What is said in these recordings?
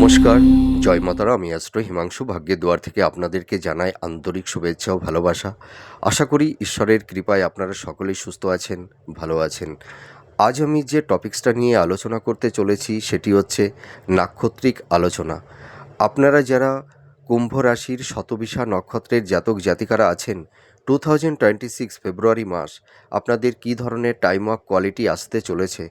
নমস্কার, জয় মাতারা। আমি অ্যাস্ট্রো হিমাংশু ভাগ্যের দুয়ার থেকে আপনাদেরকে জানাই আন্তরিক শুভেচ্ছা ও ভালোবাসা। আশা করি ঈশ্বরের কৃপায় আপনারা সকলেই সুস্থ আছেন, ভালো আছেন। আজ আমি যে টপিকসটা নিয়ে আলোচনা করতে চলেছি সেটি হচ্ছে নাক্ষত্রিক আলোচনা। আপনারা যারা কুম্ভ রাশির শতবিশা নক্ষত্রের জাতক জাতিকারা আছেন, 2026 ফেব্রুয়ারি মাস আপনাদের কী ধরনের টাইম অফ কোয়ালিটি আসতে চলেছে,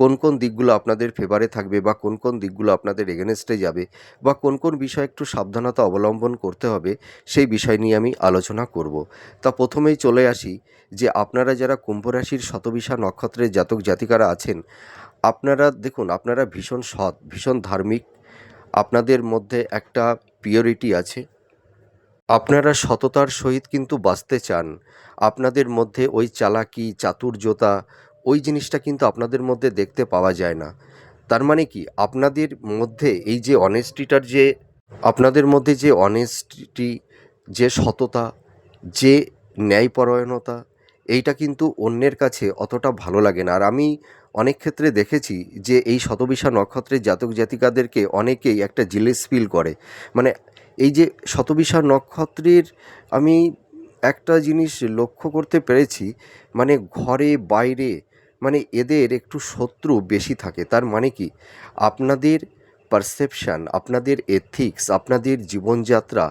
কোন কোন দিকগুলো আপনাদের ফেভারে থাকবে বা কোন কোন দিকগুলো আপনাদের এগেনস্টে যাবে বা কোন কোন বিষয়ে একটু সাবধানতা অবলম্বন করতে হবে, সেই বিষয় নিয়ে আমি আলোচনা করব। তা প্রথমেই চলে আসি যে আপনারা যারা কুম্ভ রাশির শতবিশা নক্ষত্রের জাতক জাতিকারা আছেন, আপনারা দেখুন, আপনারা ভীষণ সৎ, ভীষণ ধার্মিক, আপনাদের মধ্যে একটা পিওরিটি আছে, আপনারা সততার সহিত কিন্তু বাঁচতে চান। আপনাদের মধ্যে ওই চালাকি, চাতুর্যতা, ওই জিনিসটা কিন্তু আপনাদের মধ্যে দেখতে পাওয়া যায় না। তার মানে কি, আপনাদের মধ্যে এই যে অনেস্টিটার যে আপনাদের মধ্যে যে অনেস্টি, যে সততা, যে ন্যায়পরায়ণতা, এইটা কিন্তু অন্যের কাছে অতটা ভালো লাগে না। আর আমি অনেক ক্ষেত্রে দেখেছি যে এই শতবিশা নক্ষত্রের জাতক জাতিকাদেরকে অনেকেই একটা জেলাস ফিল করে। মানে এই যে শতবিশা নক্ষত্রের আমি একটা জিনিস লক্ষ্য করতে পেরেছি, মানে ঘরে বাইরে মানে এদের একটু শত্রু বেশি থাকে। তার মানে কি, আপনাদের পারসেপশান, আপনাদের এথিক্স, আপনাদের জীবনযাত্রা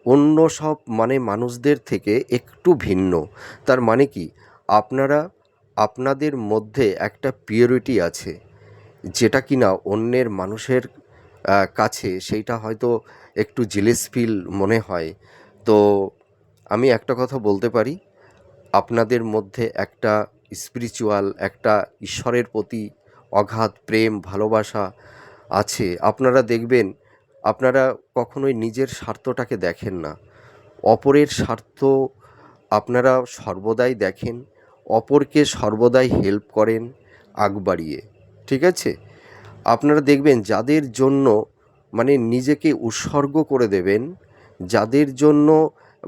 অন্য সব মানে মানুষদের থেকে একটু ভিন্ন। তার মানে কি, আপনারা আপনাদের মধ্যে একটা পিওরিটি আছে, যেটা কিনা অন্যের মানুষের কাছে সেইটা হয়তো একটু জেলাস ফিল মনে হয়। তো আমি একটা কথা বলতে পারি, আপনাদের মধ্যে একটা স্পিরিচুয়াল, একটা ঈশ্বরের প্রতি অগাধ প্রেম ভালোবাসা আছে। আপনারা দেখবেন, আপনারা কখনোই নিজের স্বার্থটাকে দেখেন না, অপরের স্বার্থ আপনারা সর্বদাই দেখেন, অপরকে সর্বদাই হেল্প করেন আগ বাড়িয়ে। ঠিক আছে? আপনারা দেখবেন যাদের জন্য মানে নিজেকে উৎসর্গ করে দেবেন, যাদের জন্য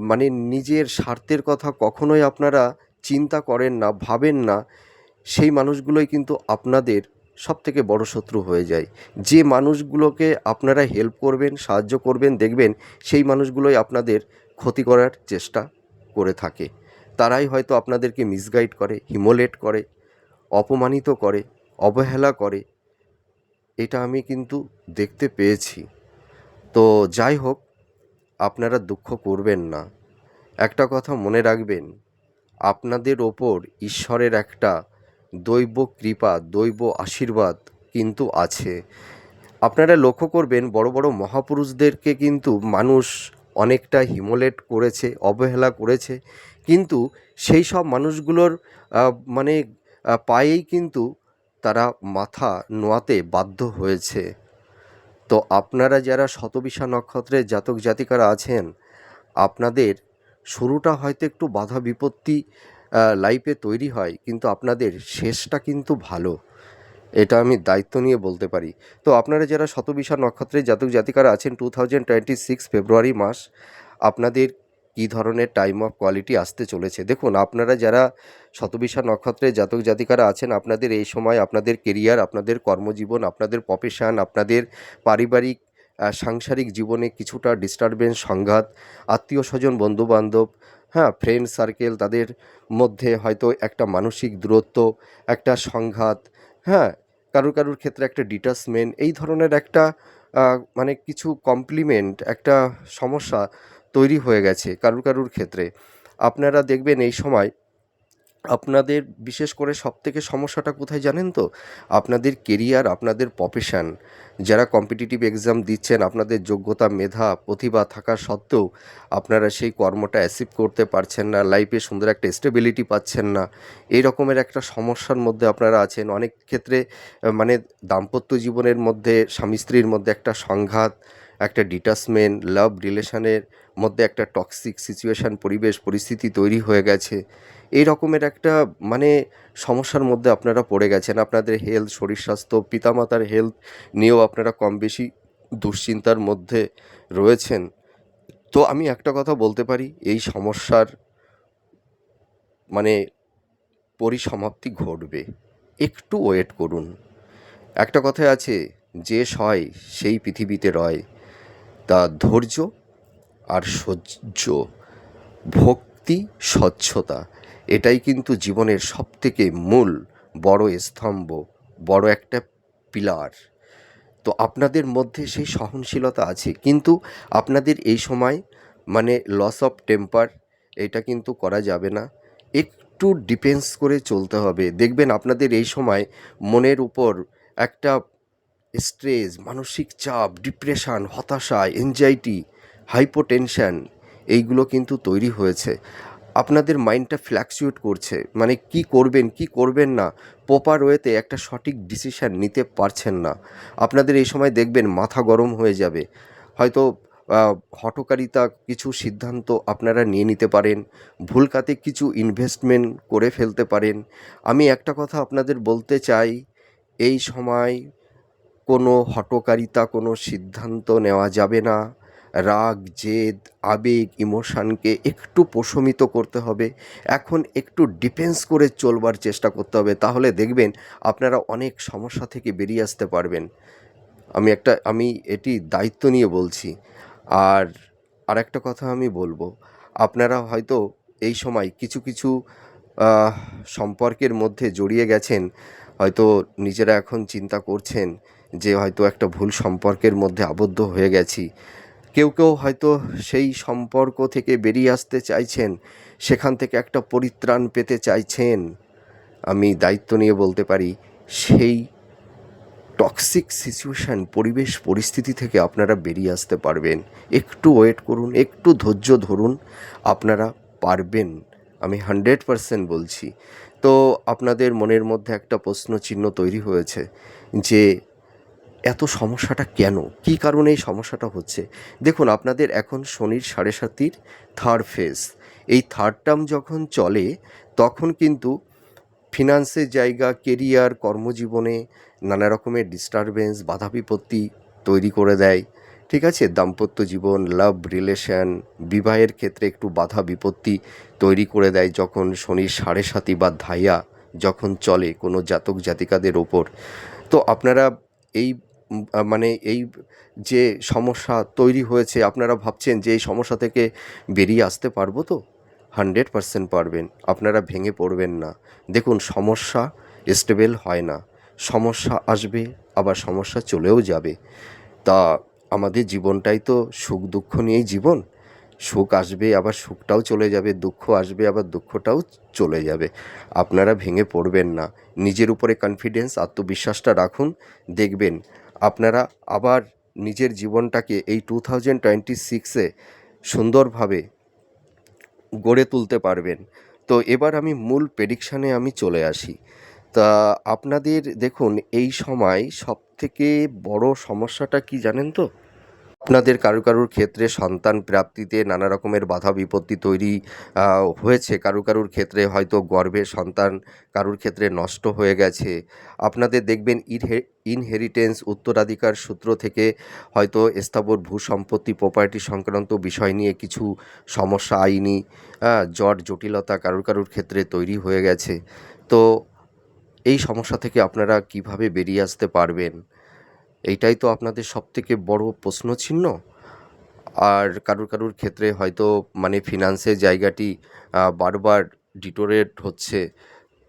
মানে নিজের স্বার্থের কথা কখনোই আপনারা চিন্তা করেন না, ভাবেন না, সেই মানুষগুলোই কিন্তু আপনাদের সবথেকে বড় শত্রু হয়ে যায়। যে মানুষগুলোকে আপনারা হেল্প করবেন, সাহায্য করবেন, দেখবেন সেই মানুষগুলোই আপনাদের ক্ষতি করার চেষ্টা করে থাকে। তারাই হয়তো আপনাদেরকে মিসগাইড করে, হিমোলেট করে, অপমানিত করে, অবহেলা করে। এটা আমি কিন্তু দেখতে পেয়েছি। তো যাই হোক, আপনারা দুঃখ করবেন না। একটা কথা মনে রাখবেন, আপনাদের ওপর ঈশ্বরের একটা দৈব কৃপা, দৈব আশীর্বাদ কিন্তু আছে। আপনারা লক্ষ্য করবেন, বড় বড় মহাপুরুষদেরকে কিন্তু মানুষ অনেকটা হিমোলেট করেছে, অবহেলা করেছে, কিন্তু সেই সব মানুষগুলোর মানে পায়েই কিন্তু তারা মাথা নোয়াতে বাধ্য হয়েছে। তো আপনারা যারা শতবিশা নক্ষত্রের জাতক জাতিকারা আছেন, আপনাদের শুরুটা হয়তো একটু বাধা বিপত্তি লাইফে তৈরি হয়, কিন্তু আপনাদের শেষটা কিন্তু ভালো। এটা আমি দায়িত্ব নিয়ে বলতে পারি। তো আপনারা যারা শতবিশা নক্ষত্রের জাতক জাতিকারা আছেন, 2026 ফেব্রুয়ারি মাস আপনাদের কী ধরনের টাইম অফ কোয়ালিটি আসতে চলেছে। দেখুন, আপনারা যারা শতবিশা নক্ষত্রের জাতক জাতিকারা আছেন, আপনাদের এই সময় আপনাদের কেরিয়ার, আপনাদের কর্মজীবন, আপনাদের প্রফেশন, আপনাদের পারিবারিক সাংসারিক জীবনে কিছুটা ডিস্টারবেন্স, সংঘাত, আত্মীয় স্বজন, বন্ধুবান্ধব, হ্যাঁ, ফ্রেন্ড সার্কেল, তাদের মধ্যে হয়তো একটা মানসিক দূরত্ব, একটা সংঘাত, হ্যাঁ, কারুর ক্ষেত্রে একটা ডিটাচমেন্ট, এই ধরনের একটা মানে কিছু কমপ্লিমেন্ট, একটা সমস্যা তৈরি হয়ে গেছে কারুর ক্ষেত্রে। আপনারা দেখবেন এই সময় আপনাদের বিশেষ করে সবথেকে সমস্যাটা কোথায় জানেন তো? আপনাদের কেরিয়ার, আপনাদের প্রফেশন। যারা কম্পিটিটিভ এক্সাম দিচ্ছেন, আপনাদের যোগ্যতা, মেধা, প্রতিভা থাকা সত্ত্বেও আপনারা সেই কর্মটা অ্যাচিভ করতে পারছেন না, লাইফে সুন্দর একটা স্টেবিলিটি পাচ্ছেন না। এই রকমের একটা সমস্যার মধ্যে আপনারা আছেন। অনেক ক্ষেত্রে মানে দাম্পত্য জীবনের মধ্যে স্বামী স্ত্রীর মধ্যে একটা সংঘাত, একটা ডিটাচমেন্ট, লাভ রিলেশনের মধ্যে একটা টক্সিক সিচুয়েশান, পরিবেশ পরিস্থিতি তৈরি হয়ে গেছে। এই রকমের একটা মানে সমস্যার মধ্যে আপনারা পড়ে গেছেন। আপনাদের হেলথ, শরীর স্বাস্থ্য, পিতামাতার হেলথ নিয়েও আপনারা কম বেশি দুশ্চিন্তার মধ্যে রয়েছেন। তো আমি একটা কথা বলতে পারি, এই সমস্যার মানে পরিসমাপ্তি ঘটবে। একটু ওয়েট করুন। একটা কথাই আছে যে সয় সেই পৃথিবীতে রয়। তা ধৈর্য আর সহ্য, ভক্তি, স্বচ্ছতা, এটাই কিন্তু জীবনের সবথেকে মূল বড় স্তম্ভ, বড় একটা পিলার। তো আপনাদের মধ্যে সেই সহনশীলতা আছে, কিন্তু আপনাদের এই সময় মানে লস অফ টেম্পার এটা কিন্তু করা যাবে না। একটু ডিফেন্স করে চলতে হবে। দেখবেন আপনাদের এই সময় মনের উপর একটা স্ট্রেস, মানসিক চাপ, ডিপ্রেশন, হতাশা, এনজাইটি, হাইপোটেনশন এইগুলো কিন্তু তৈরি হয়েছে। আপনাদের মাইন্ডটা ফ্ল্যাকচুয়েট করছে, মানে কি করবেন কি করবেন না, প্রপার ওয়েতে একটা সঠিক ডিসিশান নিতে পারছেন না। আপনাদের এই সময় দেখবেন মাথা গরম হয়ে যাবে। হয়তো হঠকারিতা কিছু সিদ্ধান্ত আপনারা নিয়ে নিতে পারেন, ভুল কাতে কিছু ইনভেস্টমেন্ট করে ফেলতে পারেন। আমি একটা কথা আপনাদের বলতে চাই, এই সময় কোনো হঠকারিতা, কোনো সিদ্ধান্ত নেওয়া যাবে না। রাগ, জেদ, আবেগ, ইমোশানকে একটু প্রশমিত করতে হবে। এখন একটু ডিফেন্স করে চলবার চেষ্টা করতে হবে, তাহলে দেখবেন আপনারা অনেক সমস্যা থেকে বেরিয়ে আসতে পারবেন। আমি এটি দায়িত্ব নিয়ে বলছি। আর আরেকটা কথা আমি বলবো, আপনারা হয়তো এই সময় কিছু কিছু আহ, সম্পর্কের মধ্যে জড়িয়ে গেছেন, হয়তো নিজেরা এখন চিন্তা করছেন যে হয়তো একটা ভুল সম্পর্কের মধ্যে আবদ্ধ হয়ে গেছি। কেউ কেউ হয়তো সেই সম্পর্ক থেকে বেরিয়ে আসতে চাইছেন, সেখান থেকে একটা পরিত্রাণ পেতে চাইছেন। আমি দায়িত্ব নিয়ে বলতে পারি, সেই টক্সিক সিচুয়েশান, পরিবেশ পরিস্থিতি থেকে আপনারা বেরিয়ে আসতে পারবেন। একটু ওয়েট করুন, একটু ধৈর্য ধরুন, আপনারা পারবেন, আমি 100% বলছি। তো আপনাদের মনের মধ্যে একটা প্রশ্নচিহ্ন তৈরি হয়েছে যে এত সমস্যাটা কেন, কী কারণে এই সমস্যাটা হচ্ছে। দেখুন, আপনাদের এখন শনির 7.5 থার্ড ফেজ। এই থার্ড টার্ম যখন চলে, তখন কিন্তু ফিনান্সের জায়গা, কেরিয়ার, কর্মজীবনে নানা রকমের ডিস্টারবেন্স, বাধা বিপত্তি তৈরি করে দেয়। ঠিক আছে, দাম্পত্য জীবন, লাভ রিলেশন, বিবাহের ক্ষেত্রে একটু বাধা বিপত্তি তৈরি করে দেয় যখন শনির 7.5 বা ধাইয়া যখন চলে কোনো জাতক জাতিকাদের ওপর। তো আপনারা এই মানে এই যে সমস্যা তৈরি হয়েছে, আপনারা ভাবছেন যে এই সমস্যা থেকে বেরিয়ে আসতে পারবো তো? 100% পারবেন, আপনারা ভেঙে পড়বেন না। দেখুন, সমস্যা স্টেবল হয় না, সমস্যা আসবে আবার সমস্যা চলেও যাবে। তা আমাদের জীবনটাই তো সুখ দুঃখ নিয়েই জীবন। সুখ আসবে আবার সুখটাও চলে যাবে, দুঃখ আসবে আবার দুঃখটাও চলে যাবে। আপনারা ভেঙে পড়বেন না, নিজের উপরে কনফিডেন্স, আত্মবিশ্বাসটা রাখুন। দেখবেন আপনারা আবার নিজের জীবনটাকে এই 2026-এ সুন্দরভাবে গড়ে তুলতে পারবেন। তো এবার আমি মূল প্রেডিকশানে আমি চলে আসি। তা আপনাদের দেখুন, এই সময় সবথেকে বড় সমস্যাটা কি জানেন তো? আপনাদের কারুর ক্ষেত্রে সন্তান প্রাপ্তিতে নানা রকমের বাধা বিপত্তি তৈরি হয়েছে। কারুর ক্ষেত্রে হয়তো গর্ভের সন্তান কারুর ক্ষেত্রে নষ্ট হয়ে গেছে। আপনাদের দেখবেন ইনহেরিটেন্স, উত্তরাধিকার সূত্র থেকে হয়তো স্থাবর ভূসম্পত্তি, প্রপার্টি সংক্রান্ত বিষয় নিয়ে কিছু সমস্যা, আইনি জট জটিলতা কারুর ক্ষেত্রে তৈরি হয়ে গেছে। তো এই সমস্যা থেকে আপনারা কিভাবে বেরিয়ে আসতে পারবেন, এইটাই তো আপনাদের সবথেকে বড় প্রশ্নচিহ্ন। আর কারুর ক্ষেত্রে হয়তো মানে ফিনান্সের জায়গাটি বারবার ডিটোরেট হচ্ছে,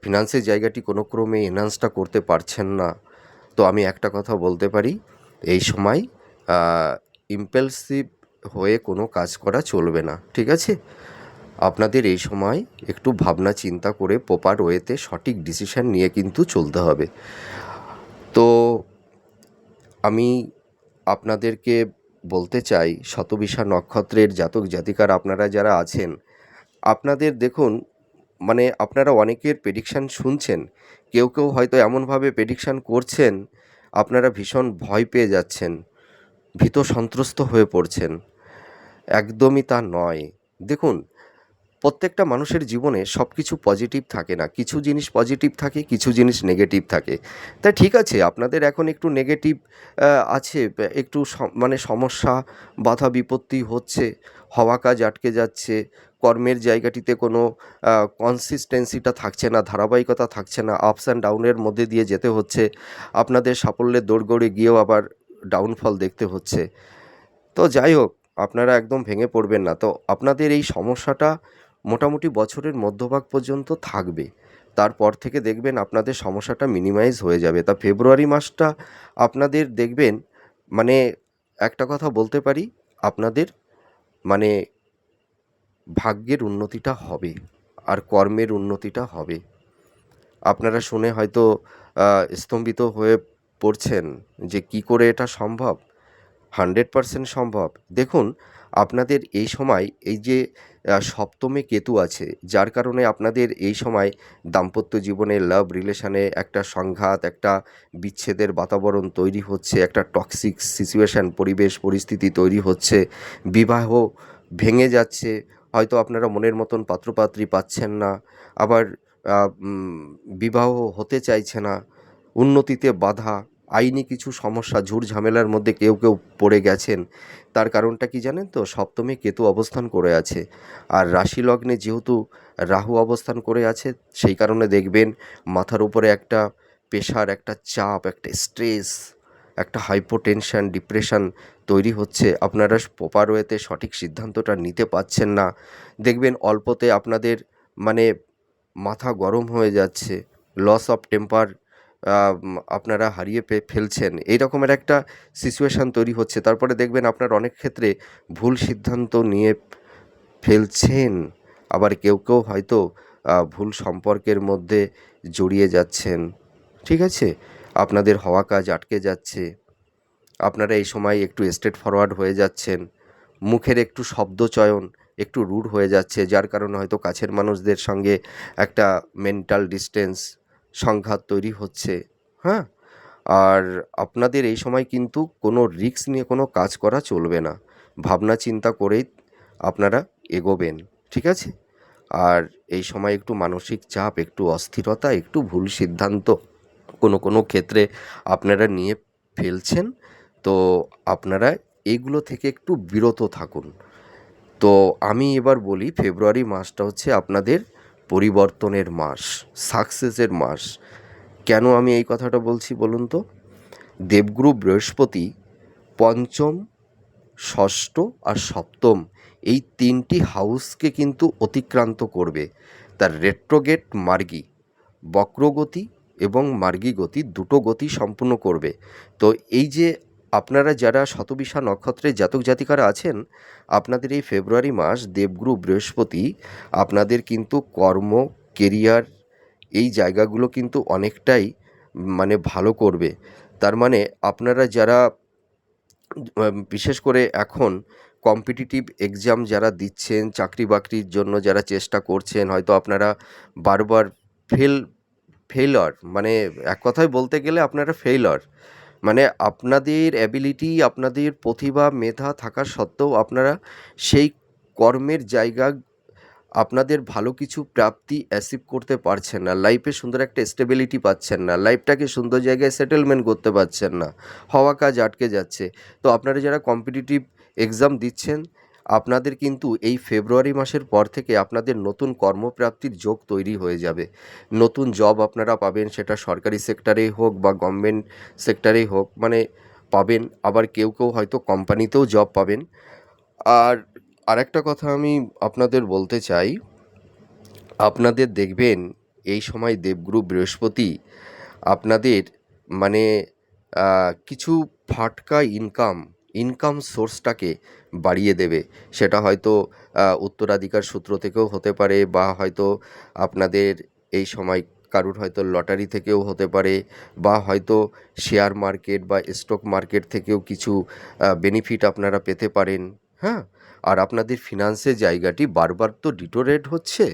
ফিনান্সের জায়গাটি কোনো ক্রমে এনহান্সটা করতে পারছেন না। তো আমি একটা কথা বলতে পারি, এই সময় ইম্পালসিভ হয়ে কোনো কাজ করা চলবে না, ঠিক আছে? আপনাদের এই সময় একটু ভাবনা চিন্তা করে প্রপার ওয়েতে সঠিক ডিসিশান নিয়ে কিন্তু চলতে হবে। তো আমি আপনাদেরকে বলতে চাই, শতবিশা নক্ষত্রের জাতক জাতিকার আপনারা যারা আছেন, আপনাদের দেখুন, মানে আপনারা অনেকের প্রেডিকশান শুনছেন, কেউ হয়তো এমনভাবে প্রেডিকশান করছেন, আপনারা ভীষণ ভয় পেয়ে যাচ্ছেন, ভীত সন্ত্রস্ত হয়ে পড়ছেন। একদমই তা নয়। দেখুন, প্রত্যেকটা মানুষের জীবনে সব কিছু পজিটিভ থাকে না, কিছু জিনিস পজিটিভ থাকে, কিছু জিনিস নেগেটিভ থাকে। তা ঠিক আছে, আপনাদের এখন একটু নেগেটিভ আছে, একটু মানে সমস্যা, বাধা বিপত্তি হচ্ছে, হওয়া কাজ আটকে যাচ্ছে, কর্মের জায়গাটিতে কোনো কনসিস্টেন্সিটা থাকছে না, ধারাবাহিকতা থাকছে না, আপস অ্যান্ড ডাউনের মধ্যে দিয়ে যেতে হচ্ছে, আপনাদের সাফল্যের দোরগোড়ে গিয়েও আবার ডাউনফল দেখতে হচ্ছে। তো যাই হোক, আপনারা একদম ভেঙে পড়বেন না। তো আপনাদের এই সমস্যাটা মোটামুটি বছরের মধ্যভাগ পর্যন্ত থাকবে, তারপর থেকে দেখবেন আপনাদের সমস্যাটা মিনিমাইজ হয়ে যাবে। তা ফেব্রুয়ারি মাসটা আপনাদের দেখবেন, মানে একটা কথা বলতে পারি, আপনাদের মানে ভাগ্যের উন্নতিটা হবে আর কর্মের উন্নতিটা হবে। আপনারা শুনে হয়তো স্তম্ভিত হয়ে পড়ছেন যে কী করে এটা সম্ভব। 100% সম্ভব। দেখুন, আপনাদের এই সময় এই যে সপ্তমে কেতু আছে, যার কারণে আপনাদের এই সময় দাম্পত্য জীবনে, লাভ রিলেশনে একটা সংঘাত, একটা বিচ্ছেদের বাতাবরণ তৈরি হচ্ছে, একটা টক্সিক সিচুয়েশান, পরিবেশ পরিস্থিতি তৈরি হচ্ছে, বিবাহ ভেঙে যাচ্ছে, হয়তো আপনারা মনের মতন পাত্রপাত্রী পাচ্ছেন না, আবার বিবাহ হতে চাইছে না, উন্নতিতে বাধা, আইনি কিছু সমস্যা, ঝুট ঝামেলার মধ্যে কেউ কেউ পড়ে গেছেন। তার কারণটা কি জানেন তো? সপ্তমে কেতু অবস্থান করে আছে, আর রাশি লগ্নে যেহেতু রাহু অবস্থান করে আছে, সেই কারণে দেখবেন মাথার উপরে একটা প্রেশার, একটা চাপ, একটা স্ট্রেস, একটা হাইপোটেনশন, ডিপ্রেশন তৈরি হচ্ছে। আপনারা প্রপার ওয়েতে সঠিক সিদ্ধান্তটা নিতে পারছেন না। দেখবেন অল্পতে আপনাদের মানে মাথা গরম হয়ে যাচ্ছে, লস অফ টেম্পার আপনারা হারিয়ে ফেলছেন, এই রকমের একটা সিচুয়েশান তৈরি হচ্ছে। তারপরে দেখবেন আপনার অনেক ক্ষেত্রে ভুল সিদ্ধান্ত নিয়ে ফেলছেন, আবার কেউ কেউ হয়তো ভুল সম্পর্কের মধ্যে জড়িয়ে যাচ্ছেন। ঠিক আছে, আপনাদের হওয়া কাজ আটকে যাচ্ছে, আপনারা এই সময় একটু স্ট্রেট ফরওয়ার্ড হয়ে যাচ্ছেন, মুখের একটু শব্দচয়ন একটু রুড হয়ে যাচ্ছে, যার কারণে হয়তো কাছের মানুষদের সঙ্গে একটা মেন্টাল ডিস্টেন্স, সংঘাত তৈরি হচ্ছে। হ্যাঁ, আর আপনাদের এই সময় কিন্তু কোনো রিস্ক নিয়ে কোনো কাজ করা চলবে না, ভাবনা চিন্তা করেই আপনারা এগোবেন। ঠিক আছে, আর এই সময় একটু মানসিক চাপ, একটু অস্থিরতা, একটু ভুল সিদ্ধান্ত কোনো কোনো ক্ষেত্রে আপনারা নিয়ে ফেলছেন। তো আপনারা এগুলো থেকে একটু বিরত থাকুন। তো আমি এবার বলি, ফেব্রুয়ারি মাসটা হচ্ছে আপনাদের পরিবর্তনের মাস, সাকসেসের মাস। কেন আমি এই কথাটা বলছি বলুন তো? দেবগুরু বৃহস্পতি পঞ্চম, ষষ্ঠ আর সপ্তম এই তিনটি হাউসকে কিন্তু অতিক্রান্ত করবে। তার রেট্রোগেট মার্গী, বক্রগতি এবং মার্গী গতি, দুটো গতি সম্পূর্ণ করবে। তো এই যে আপনারা যারা শতবিশা নক্ষত্রের জাতক জাতিকারা আছেন, আপনাদের এই ফেব্রুয়ারি মাস দেবগুরু বৃহস্পতি আপনাদের কিন্তু কর্ম, কেরিয়ার এই জায়গাগুলো কিন্তু অনেকটাই মানে ভালো করবে। তার মানে আপনারা যারা বিশেষ করে এখন কম্পিটিটিভ এক্সাম যারা দিচ্ছেন, চাকরি বাকরির জন্য যারা চেষ্টা করছেন, হয়তো আপনারা বারবার ফেইলর, মানে এক কথায় বলতে গেলে আপনারা ফেইলর। মানে আপনাদের অ্যাবিলিটি, আপনাদের প্রতিভা, মেধা থাকা সত্ত্বেও আপনারা সেই কর্মের জায়গা, আপনাদের ভালো কিছু প্রাপ্তি অ্যাচিভ করতে পারছেন না, লাইফে সুন্দর একটা স্টেবিলিটি পাচ্ছেন না, লাইফটাকে সুন্দর জায়গায় সেটেলমেন্ট করতে পারছেন না, হওয়া কাজ আটকে যাচ্ছে। তো আপনারা যারা কম্পিটিটিভ এক্সাম দিচ্ছেন, আপনাদের কিন্তু এই ফেব্রুয়ারি মাসের পর থেকে আপনাদের নতুন কর্মপ্রাপ্তির যোগ তৈরি হয়ে যাবে। নতুন জব আপনারা পাবেন, সেটা সরকারি সেক্টরেই হোক বা গভর্নমেন্ট সেক্টরেই হোক, মানে পাবেন। আবার কেউ কেউ হয়তো কোম্পানিতেও জব পাবেন। আর আরেকটা কথা আমি আপনাদের বলতে চাই, আপনাদের দেখবেন এই সময় দেবগুরু বৃহস্পতি আপনাদের মানে কিছু ফাটকা ইনকাম সোর্সটাকে বাড়িয়ে দেবে। সেটা হয়তো উত্তরাধিকার সূত্র থেকেও হতে পারে, বা হয়তো আপনাদের এই সময় কারুর হয়তো লটারি থেকেও হতে পারে, বা হয়তো শেয়ার মার্কেট বা স্টক মার্কেট থেকেও কিছু বেনিফিট আপনারা পেতে পারেন। হ্যাঁ, আর আপনাদের ফিনান্সের জায়গাটি বারবার তো ডিটোরেট হচ্ছে,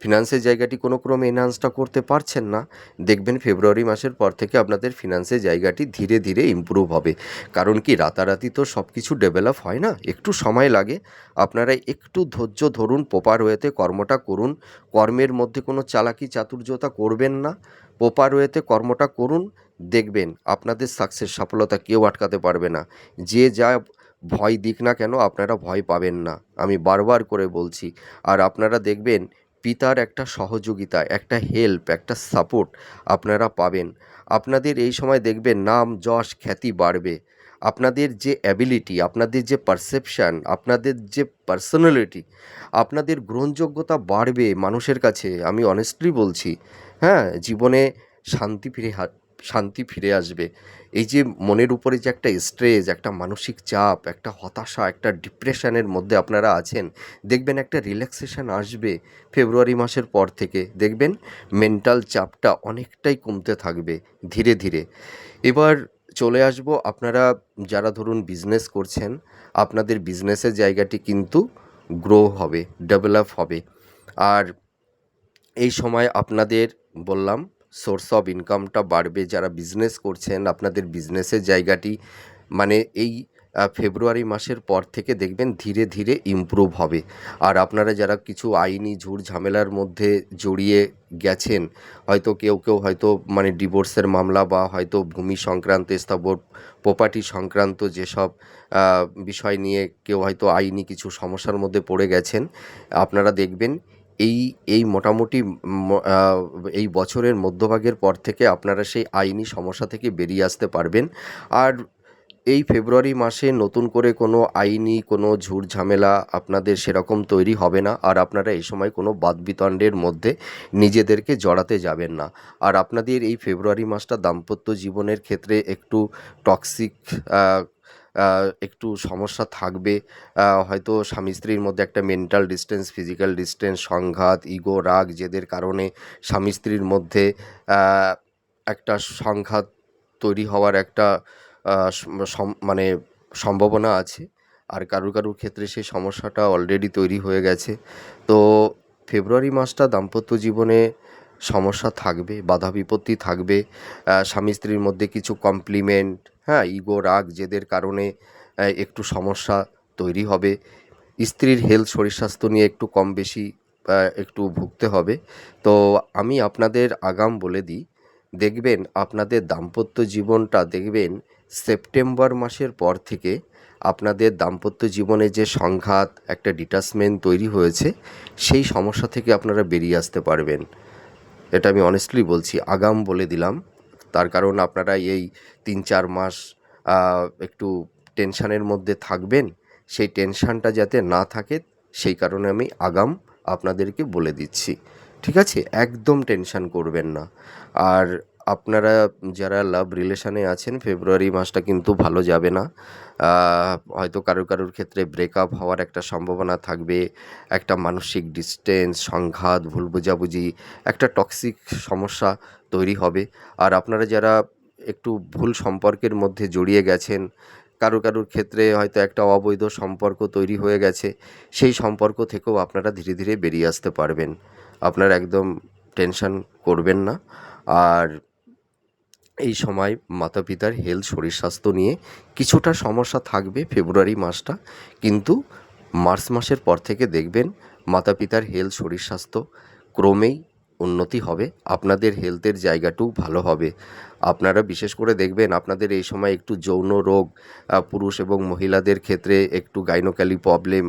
ফিনান্সের জায়গাটি কোনো ক্রমে এনহান্সটা করতে পারছেন না। দেখবেন ফেব্রুয়ারি মাসের পর থেকে আপনাদের ফিনান্সের জায়গাটি ধীরে ধীরে ইমপ্রুভ হবে। কারণ কি, রাতারাতি তো সব কিছু ডেভেলপ হয় না, একটু সময় লাগে। আপনারা একটু ধৈর্য ধরুন, প্রপার ওয়েতে কর্মটা করুন, কর্মের মধ্যে কোনো চালাকি চাতুর্যতা করবেন না, প্রপার ওয়েতে কর্মটা করুন। দেখবেন আপনাদের সাকসেস, সফলতা কেউ আটকাতে পারবে না। যে যা ভয় দিক না কেন আপনারা ভয় পাবেন না, আমি বারবার করে বলছি। আর আপনারা দেখবেন পিতার একটা সহযোগিতা, একটা হেল্প, একটা সাপোর্ট আপনারা পাবেন। আপনাদের এই সময় দেখবেন নাম যশ খ্যাতি বাড়বে। আপনাদের যে অ্যাবিলিটি, আপনাদের যে পারসেপশান, আপনাদের যে পার্সোনালিটি, আপনাদের গ্রহণযোগ্যতা বাড়বে মানুষের কাছে, আমি অনেস্টলি বলছি। হ্যাঁ, জীবনে শান্তি শান্তি ফিরে আসবে। এই যে মনের উপরে যে একটা স্ট্রেস, একটা মানসিক চাপ, একটা হতাশা, একটা ডিপ্রেশনের মধ্যে আপনারা আছেন, দেখবেন একটা রিল্যাক্সেশন আসবে ফেব্রুয়ারি মাসের পর থেকে। দেখবেন মেন্টাল চাপটা অনেকটাই কমতে থাকবে ধীরে ধীরে। এবার চলে আসবো, আপনারা যারা ধরুন বিজনেস করছেন, আপনাদের বিজনেসের জায়গাটি কিন্তু গ্রো হবে, ডেভেলপ হবে। আর এই সময় আপনাদের বললাম সোর্স অফ ইনকামটা বাড়বে। যারা বিজনেস করছেন, আপনাদের বিজনেসের জায়গাটি মানে এই ফেব্রুয়ারি মাসের পর থেকে দেখবেন ধীরে ধীরে ইমপ্রুভ হবে। আর আপনারা যারা কিছু আইনি ঝুট ঝামেলার মধ্যে জড়িয়ে গেছেন, হয়তো কেউ কেউ হয়তো মানে ডিভোর্সের মামলা বা হয়তো ভূমি সংক্রান্ত স্থাবর প্রপার্টি সংক্রান্ত যেসব বিষয় নিয়ে কেউ হয়তো আইনি কিছু সমস্যার মধ্যে পড়ে গেছেন, আপনারা দেখবেন এই এই মোটামুটি এই বছরের মধ্যভাগের পর থেকে আপনারা সেই আইনি সমস্যা থেকে বেরিয়ে আসতে পারবেন। আর এই ফেব্রুয়ারি মাসে নতুন করে কোনো আইনি কোনো ঝুট ঝামেলা আপনাদের সেরকম তৈরি হবে না। আর আপনারা এই সময় কোনো বাদবিতণ্ডের মধ্যে নিজেদেরকে জড়াতে যাবেন না। আর আপনাদের এই ফেব্রুয়ারি মাসটা দাম্পত্য জীবনের ক্ষেত্রে একটু টক্সিক একটু সমস্যা থাকবে। হয়তো স্বামী স্ত্রীর মধ্যে একটা মেন্টাল ডিস্টেন্স, ফিজিক্যাল ডিস্টেন্স, সংঘাত, ইগো, রাগ, জেদের কারণে স্বামী স্ত্রীর মধ্যে একটা সংঘাত তৈরি হওয়ার একটা মানে সম্ভাবনা আছে। আর কারুর ক্ষেত্রে সেই সমস্যাটা অলরেডি তৈরি হয়ে গেছে। তো ফেব্রুয়ারি মাসটা দাম্পত্য জীবনে সমস্যা থাকবে, বাধা বিপত্তি থাকবে। স্বামী স্ত্রীর মধ্যে কিছু কমপ্লিমেন্ট, হ্যাঁ, ইগো, রাগ, জেদের কারণে একটু সমস্যা তৈরি হবে। স্ত্রীর হেলথ, শরীর স্বাস্থ্য নিয়ে একটু কম বেশি একটু ভুগতে হবে। তো আমি আপনাদের আগাম বলে দিই, দেখবেন আপনাদের দাম্পত্য জীবনটা দেখবেন সেপ্টেম্বর মাসের পর থেকে আপনাদের দাম্পত্য জীবনে যে সংঘাত, একটা ডিটাচমেন্ট তৈরি হয়েছে, সেই সমস্যা থেকে আপনারা বেরিয়ে আসতে পারবেন। এটা আমি অনেস্টলি বলছি, আগাম বলে দিলাম। তার কারণ আপনারা এই ৩-৪ মাস একটু টেনশানের মধ্যে থাকবেন। সেই টেনশানটা যাতে না থাকে, সেই কারণে আমি আগাম আপনাদেরকে বলে দিচ্ছি। ঠিক আছে? একদম টেনশান করবেন না। আর আপনারা যারা লাভ রিলেশনে আছেন, ফেব্রুয়ারি মাসটা কিন্তু ভালো যাবে না। হয়তো কারুর ক্ষেত্রে ব্রেকআপ হওয়ার একটা সম্ভাবনা থাকবে। একটা মানসিক ডিসটেন্স, সংঘাত, ভুল বোঝাবুঝি, একটা টক্সিক সমস্যা তৈরি হবে। আর আপনারা যারা একটু ভুল সম্পর্কের মধ্যে জড়িয়ে গেছেন, কারুর ক্ষেত্রে হয়তো একটা অবৈধ সম্পর্ক তৈরি হয়ে গেছে, সেই সম্পর্ক থেকেও আপনারা ধীরে ধীরে বেরিয়ে আসতে পারবেন। আপনারা একদম টেনশন করবেন না। আর এই সময় মাতা পিতার হেলথ, শরীর স্বাস্থ্য নিয়ে কিছুটা সমস্যা থাকবে ফেব্রুয়ারি মাসটা। কিন্তু মার্চ মাসের পর থেকে দেখবেন মাতা পিতার হেলথ, শরীর স্বাস্থ্য ক্রমেই উন্নতি হবে। আপনাদের হেলথের জায়গাটাও ভালো হবে। আপনারা বিশেষ করে দেখবেন আপনাদের এই সময় একটু যৌন রোগ, পুরুষ এবং মহিলাদের ক্ষেত্রে একটু গাইনোকোমালি প্রবলেম,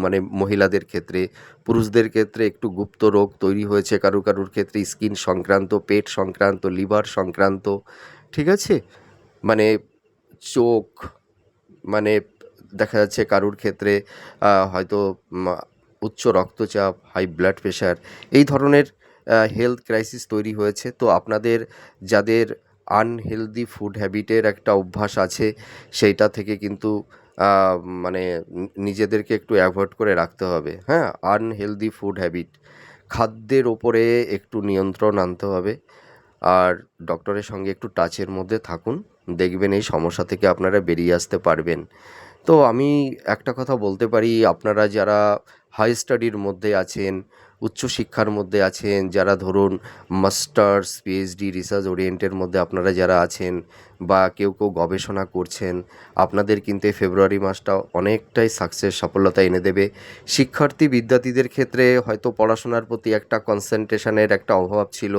মানে মহিলাদের ক্ষেত্রে, পুরুষদের ক্ষেত্রে একটু গুপ্ত রোগ তৈরি হয়েছে, কারুর ক্ষেত্রে স্কিন সংক্রান্ত, পেট সংক্রান্ত, লিভার সংক্রান্ত, ঠিক আছে? মানে চোখ, মানে দেখা যাচ্ছে কারুর ক্ষেত্রে হয়তো উচ্চ রক্তচাপ, হাই ব্লাড প্রেশার, এই ধরনের হেলথ ক্রাইসিস তৈরি হয়েছে। তো আপনাদের যাদের আনহেলদি ফুড হ্যাবিটের একটা অভ্যাস আছে, সেইটা থেকে কিন্তু মানে নিজেদেরকে একটু অ্যাভয়েড করে রাখতে হবে। হ্যাঁ, আনহেলদি ফুড হ্যাবিট, খাদ্যের ওপরে একটু নিয়ন্ত্রণ আনতে হবে। আর ডক্টরের সঙ্গে একটু টাচের মধ্যে থাকুন, দেখবেন এই সমস্যা থেকে আপনারা বেরিয়ে আসতে পারবেন। তো আমি একটা কথা বলতে পারি, আপনারা যারা হাই স্টাডির মধ্যে আছেন উচ্চশিক্ষার মধ্যে আছেন, যারা ধরুন মাস্টার্স, পিএইচডি, রিসার্চ ওরিয়েন্টের মধ্যে আপনারা যারা আছেন বা কেউ গবেষণা করছেন, আপনাদের কিন্তু এই ফেব্রুয়ারি মাসটা অনেকটাই সফলতা এনে দেবে। বিদ্যার্থীদের ক্ষেত্রে হয়তো পড়াশোনার প্রতি একটা কনসেন্ট্রেশনের একটা অভাব ছিল,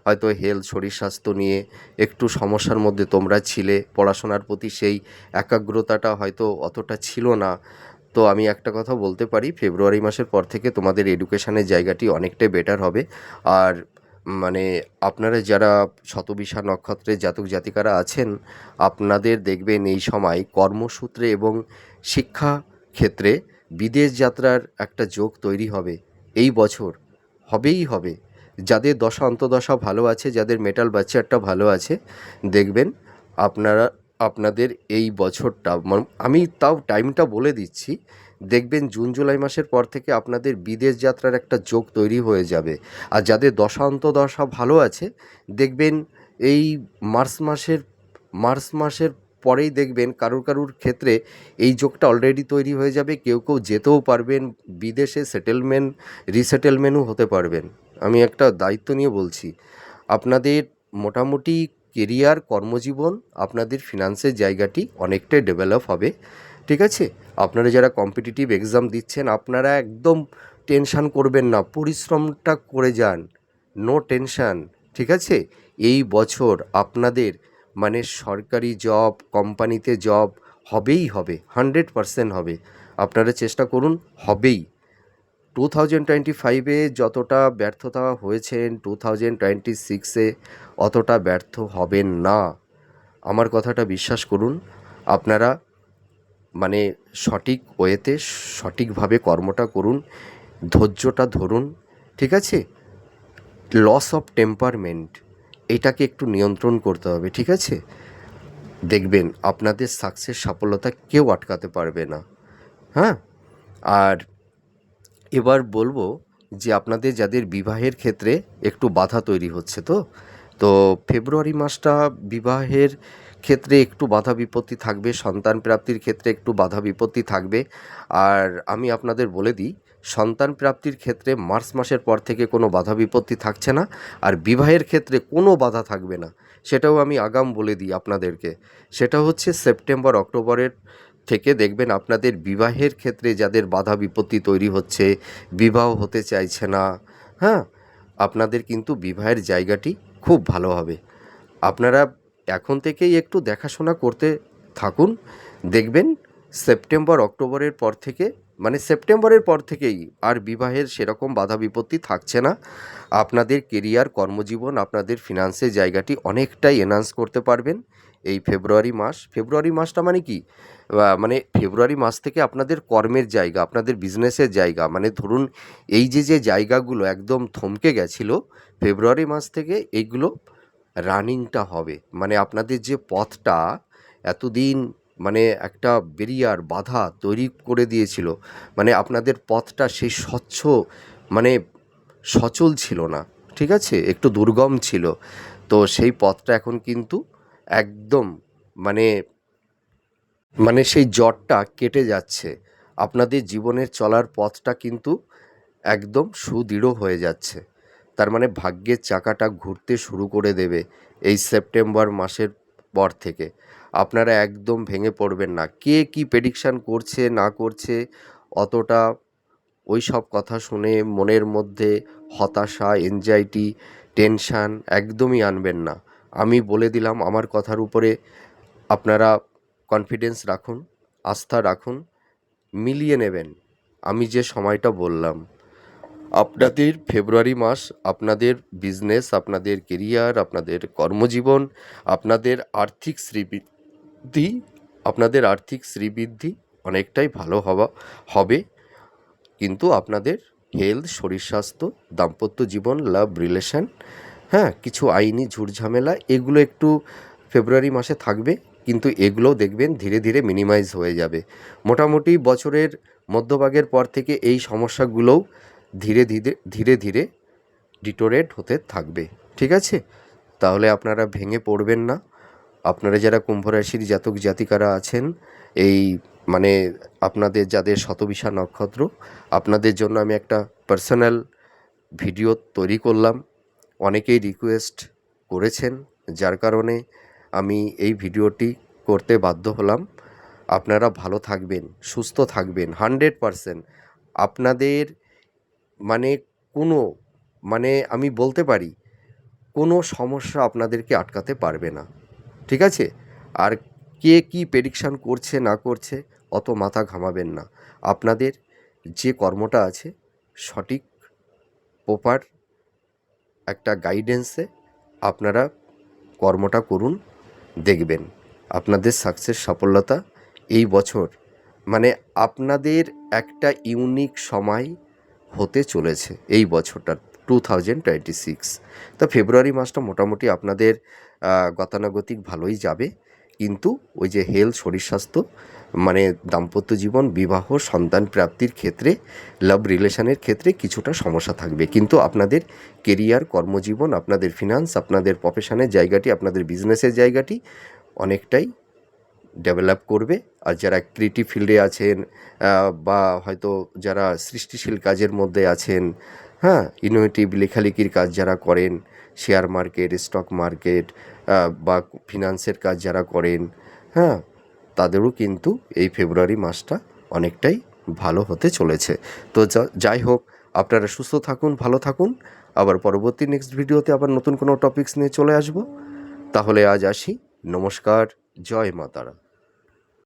হয়তো শরীর স্বাস্থ্য নিয়ে একটু সমস্যার মধ্যে তোমরা ছিলে, পড়াশোনার প্রতি সেই একাগ্রতাটা হয়তো অতটা ছিল না। তো আমি একটা কথা বলতে পারি, ফেব্রুয়ারি মাসের পর থেকে তোমাদের এডুকেশনের জায়গাটি অনেকটাই বেটার হবে। আর মানে আপনারা যারা শতবিশা নক্ষত্রের জাতক জাতিকারা আছেন, আপনাদের দেখবেন এই সময় কর্মসূত্রে এবং শিক্ষা ক্ষেত্রে বিদেশ যাত্রার একটা যোগ তৈরি হবে এই বছর, হবেই হবে। যাদের দশা অন্তর্দশা ভালো আছে, যাদের মেটাল বাচ্চারটা ভালো আছে, দেখবেন আপনাদের এই বছরটা আমি তাও টাইমটা বলে দিচ্ছি, দেখবেন জুন জুলাই মাসের পর থেকে আপনাদের বিদেশ যাত্রার একটা যোগ তৈরি হয়ে যাবে। আর যাদের দশা অন্তর্দশা ভালো আছে, দেখবেন এই মার্চ মাসের পরেই দেখবেন কারুর ক্ষেত্রে এই যোগটা অলরেডি তৈরি হয়ে যাবে। কেউ যেতেও পারবেন বিদেশে, রিসেটেলমেন্টও হতে পারবেন। আমি একটা দায়িত্ব নিয়ে বলছি, আপনাদের মোটামুটি কেরিয়ার, কর্মজীবন, আপনাদের ফিনান্সের জায়গাটি অনেকটাই ডেভেলপ হবে, ঠিক আছে? আপনারা যারা কম্পিটিটিভ এক্সাম দিচ্ছেন, আপনারা একদম টেনশান করবেন না, পরিশ্রমটা করে যান, নো টেনশান, ঠিক আছে? এই বছর আপনাদের সরকারি জব, কোম্পানিতে জব হবেই হবে, 100% হবে। আপনারা চেষ্টা করুন, হবেই। 2025-এ যতটা ব্যর্থতা হয়েছেন, 2026-এ অতটা ব্যর্থ হবেন না, আমার কথাটা বিশ্বাস করুন। আপনারা সঠিক ওয়েতে সঠিকভাবে কর্মটা করুন, ধৈর্যটা ধরুন, ঠিক আছে? লস অফ টেম্পারমেন্ট, এটাকে একটু নিয়ন্ত্রণ করতে হবে, ঠিক আছে? দেখবেন আপনাদের সফলতা কেউ আটকাতে পারবে না। হ্যাঁ, আর এবার বলবো যে আপনাদের যাদের বিবাহের ক্ষেত্রে একটু বাধা তৈরি হচ্ছে, তো ফেব্রুয়ারি মাসটা বিবাহের ক্ষেত্রে একটু বাধা বিপত্তি থাকবে, সন্তান প্রাপ্তির ক্ষেত্রে একটু বাধা বিপত্তি থাকবে। আর আমি আপনাদের বলে দিই, সন্তান প্রাপ্তির ক্ষেত্রে মার্চ মাসের পর থেকে কোনো বাধা বিপত্তি থাকছে না, আর বিবাহের ক্ষেত্রে কোনো বাধা থাকবে না, সেটাও আমি আগাম বলে দিই আপনাদেরকে। সেটা হচ্ছে সেপ্টেম্বর অক্টোবরের থেকে দেখবেন আপনাদের বিবাহের ক্ষেত্রে যাদের বাধা বিপত্তি তৈরি হচ্ছে, বিবাহ হতে চাইছে না, হ্যাঁ, আপনাদের কিন্তু বিবাহের জায়গাটি খুব ভালো হবে। আপনারা এখন থেকেই একটু দেখাশোনা করতে থাকুন, দেখবেন সেপ্টেম্বর অক্টোবরের পর থেকে, সেপ্টেম্বরের পর থেকেই আর বিবাহের সেরকম বাধা বিপত্তি থাকছে না। আপনাদের কেরিয়ার, কর্মজীবন, আপনাদের ফিনান্সের জায়গাটি অনেকটাই এনহান্স করতে পারবেন এই ফেব্রুয়ারি মাসটা কি, ফেব্রুয়ারি মাস থেকে আপনাদের কর্মের জায়গা, আপনাদের বিজনেসের জায়গা, ধরুন এই যে জায়গাগুলো একদম থমকে গেছিলো, ফেব্রুয়ারি মাস থেকে এইগুলো রানিংটা হবে। আপনাদের যে পথটা এতদিন একটা ব্যারিয়ার, বাধা তৈরি করে দিয়েছিল, আপনাদের পথটা সেই সচল ছিল না, ঠিক আছে? একটু দুর্গম ছিল। তো সেই পথটা এখন কিন্তু একদম সেই জটটা কেটে যাচ্ছে। আপনাদের জীবনের চলার পথটা কিন্তু একদম সুদৃঢ় হয়ে যাচ্ছে। তার ভাগ্যের চাকাটা ঘুরতে শুরু করে দেবে এই সেপ্টেম্বর মাসের পর থেকে। আপনারা একদম ভেঙে পড়বেন না। কে কী প্রেডিকশান করছে না করছে, অতটা ওই সব কথা শুনে মনের মধ্যে হতাশা, এনজাইটি, টেনশান একদমই আনবেন না। আমি বলে দিলাম, আমার কথার উপরে আপনারা কনফিডেন্স রাখুন, আস্থা রাখুন, মিলিয়ে নেবেন আমি যে সময়টা বললাম। আপনাদের ফেব্রুয়ারি মাস আপনাদের বিজনেস, আপনাদের কেরিয়ার, আপনাদের কর্মজীবন, আপনাদের আর্থিক শ্রীবৃদ্ধি অনেকটাই ভালো হবে। কিন্তু আপনাদের হেলথ, শরীর স্বাস্থ্য, দাম্পত্য জীবন, লাভ রিলেশন, হ্যাঁ, কিছু আইনি ঝুটঝামেলা, এগুলো একটু ফেব্রুয়ারি মাসে থাকবে, কিন্তু এগুলোও দেখবেন ধীরে ধীরে মিনিমাইজ হয়ে যাবে। মোটামুটি বছরের মধ্যভাগের পর থেকে এই সমস্যাগুলোও ধীরে ধীরে ডিটোরেট হতে থাকবে, ঠিক আছে? তাহলে আপনারা ভেঙে পড়বেন না। আপনারা যারা কুম্ভ রাশির জাতক জাতিকারা আছেন, এই আপনাদের যাদের শতবিশা নক্ষত্র, আপনাদের জন্য আমি একটা পার্সোনাল ভিডিও তৈরি করলাম। অনেকেই রিকোয়েস্ট করেছেন, যার কারণে আমি এই ভিডিওটি করতে বাধ্য হলাম। আপনারা ভালো থাকবেন, সুস্থ থাকবেন, 100% আপনাদের মানে কোনো আমি বলতে পারি কোনো সমস্যা আপনাদেরকে আটকাতে পারবে না, ঠিক আছে? আর কে কী প্রেডিকশান করছে না করছে অত মাথা ঘামাবেন না। আপনাদের যে কর্মটা আছে সঠিক প্রপার একটা গাইডেন্সে আপনারা কর্মটা করুন, দেখবেন আপনাদের সাকসেস সফলতা এই বছর আপনাদের একটা ইউনিক সময় হতে চলেছে এই বছরটা 2026। তো ফেব্রুয়ারি মাসটা মোটামুটি আপনাদের গতানুগতিক ভালোই যাবে, কিন্তু ওই যে হেলথ, শরীর স্বাস্থ্য, দাম্পত্য জীবন, বিবাহ, সন্তান প্রাপ্তির ক্ষেত্রে, লাভ রিলেশনের ক্ষেত্রে কিছুটা সমস্যা থাকবে। কিন্তু আপনাদের কেরিয়ার, কর্মজীবন, আপনাদের ফিনান্স, আপনাদের প্রফেশনের জায়গাটি, আপনাদের বিজনেসের জায়গাটি অনেকটাই ডেভেলপ করবে। আর যারা ক্রিয়েটিভ ফিল্ডে আছেন বা হয়তো যারা সৃষ্টিশীল কাজের মধ্যে আছেন, হ্যাঁ, ইনোভেটিভ লেখালেখির কাজ যারা করেন, শেয়ার মার্কেট, স্টক মার্কেট বা ফিনান্সের কাজ যারা করেন, হ্যাঁ, তাদেরও কিন্তু এই ফেব্রুয়ারি মাসটা অনেকটাই ভালো হতে চলেছে। তো যাই হোক, আপনারা সুস্থ থাকুন, ভালো থাকুন। আবার পরবর্তী নেক্সট ভিডিওতে আবার নতুন কোনো টপিকস নিয়ে চলে আসব। তাহলে আজ আসি, নমস্কার, জয় মা তারা।